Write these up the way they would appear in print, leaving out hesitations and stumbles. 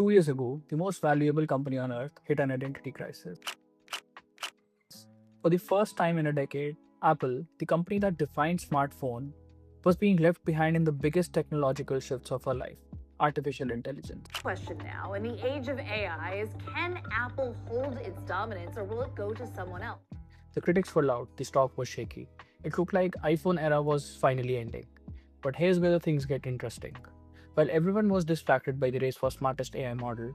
2 years ago, the most valuable company on earth hit an identity crisis. For the first time in a decade, Apple, the company that defined smartphone, was being left behind in the biggest technological shifts of our life: artificial intelligence. Question now, in the age of AI, is can Apple hold its dominance or will it go to someone else? The critics were loud, the stock was shaky. It looked like iPhone era was finally ending. But here's where the things get interesting. While everyone was distracted by the race for smartest AI model,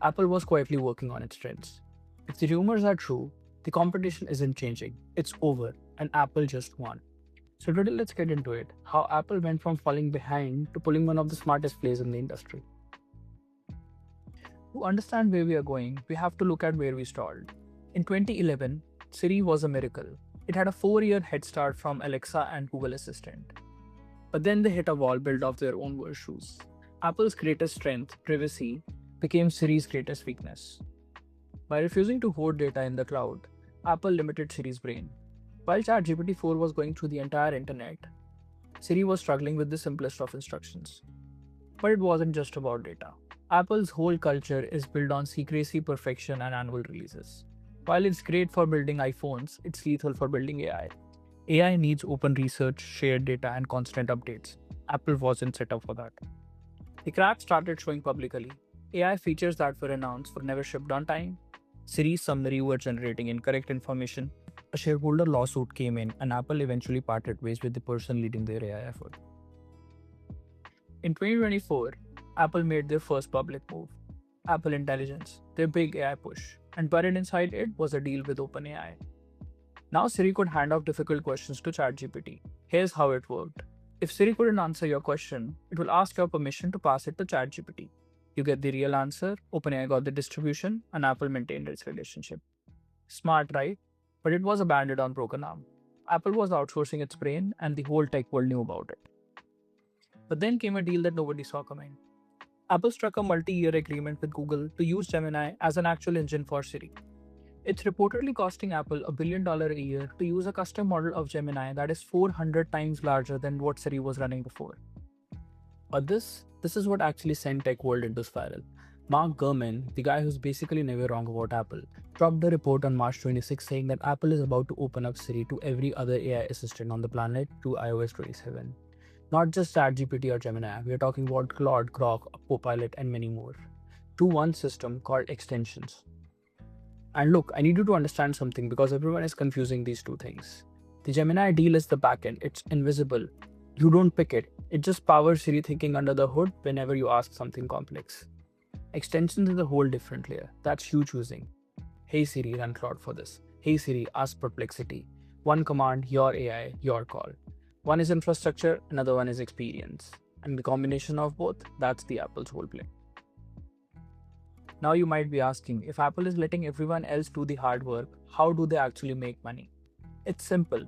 Apple was quietly working on its strengths. If the rumors are true, the competition isn't changing. It's over, and Apple just won. So today let's get into it. How Apple went from falling behind to pulling one of the smartest plays in the industry. To understand where we are going, we have to look at where we stalled. In 2011, Siri was a miracle. It had a 4-year head start from Alexa and Google Assistant. But then they hit a wall built of their own worst shoes. Apple's greatest strength, privacy, became Siri's greatest weakness. By refusing to hoard data in the cloud, Apple limited Siri's brain. While ChatGPT 4 was going through the entire internet, Siri was struggling with the simplest of instructions. But it wasn't just about data. Apple's whole culture is built on secrecy, perfection, and annual releases. While it's great for building iPhones, it's lethal for building AI. AI needs open research, shared data, and constant updates. Apple wasn't set up for that. The cracks started showing publicly. AI features that were announced were never shipped on time. Siri's summary were generating incorrect information. A shareholder lawsuit came in, and Apple eventually parted ways with the person leading their AI effort. In 2024, Apple made their first public move, Apple Intelligence, their big AI push, and buried inside it was a deal with OpenAI. Now Siri could hand off difficult questions to ChatGPT. Here's how it worked. If Siri couldn't answer your question, it will ask your permission to pass it to ChatGPT. You get the real answer, OpenAI got the distribution, and Apple maintained its relationship. Smart, right? But it was abandoned on broken arm. Apple was outsourcing its brain, and the whole tech world knew about it. But then came a deal that nobody saw coming. Apple struck a multi-year agreement with Google to use Gemini as an actual engine for Siri. It's reportedly costing Apple $1 billion a year to use a custom model of Gemini that is 400 times larger than what Siri was running before. But this is what actually sent tech world into spiral. Mark Gurman, the guy who's basically never wrong about Apple, dropped a report on March 26 saying that Apple is about to open up Siri to every other AI assistant on the planet to iOS 27. Not just ChatGPT or Gemini, we are talking about Claude, Grok, Copilot, and many more. To one system called extensions. And look, I need you to understand something because everyone is confusing these two things. The Gemini deal is the backend, it's invisible. You don't pick it, it just powers Siri thinking under the hood whenever you ask something complex. Extensions is a whole different layer, that's you choosing. Hey Siri, run Claude for this. Hey Siri, ask Perplexity. One command, your AI, your call. One is infrastructure, another one is experience. And the combination of both, that's the Apple's whole play. Now you might be asking, if Apple is letting everyone else do the hard work, how do they actually make money? It's simple.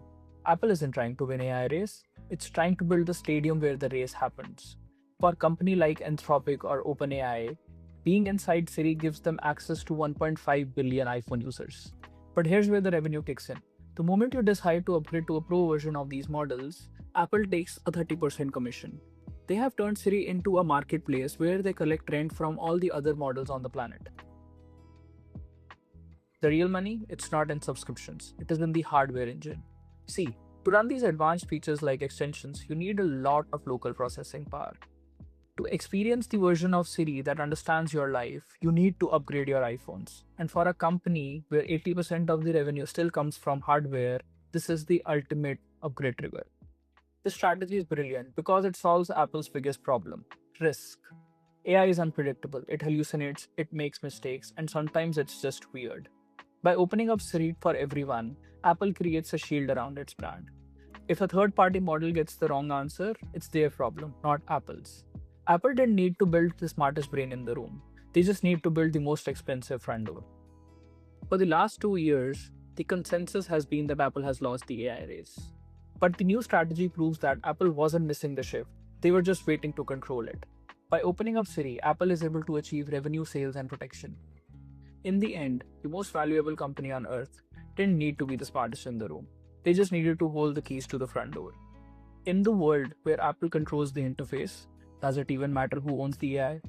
Apple isn't trying to win AI race, it's trying to build the stadium where the race happens. For a company like Anthropic or OpenAI, being inside Siri gives them access to 1.5 billion iPhone users. But here's where the revenue kicks in. The moment you decide to upgrade to a pro version of these models, Apple takes a 30% commission. They have turned Siri into a marketplace where they collect rent from all the other models on the planet. The real money, it's not in subscriptions, it is in the hardware engine. See, to run these advanced features like extensions, you need a lot of local processing power. To experience the version of Siri that understands your life, you need to upgrade your iPhones. And for a company where 80% of the revenue still comes from hardware, this is the ultimate upgrade trigger. This strategy is brilliant because it solves Apple's biggest problem: risk. AI is unpredictable, it hallucinates, it makes mistakes, and sometimes it's just weird. By opening up Siri for everyone, Apple creates a shield around its brand. If a third-party model gets the wrong answer, it's their problem, not Apple's. Apple didn't need to build the smartest brain in the room. They just need to build the most expensive front door. For the last 2 years, the consensus has been that Apple has lost the AI race. But the new strategy proves that Apple wasn't missing the shift. They were just waiting to control it. By opening up Siri, Apple is able to achieve revenue, sales, and protection. In the end, the most valuable company on earth didn't need to be the smartest in the room. They just needed to hold the keys to the front door. In the world where Apple controls the interface, does it even matter who owns the AI?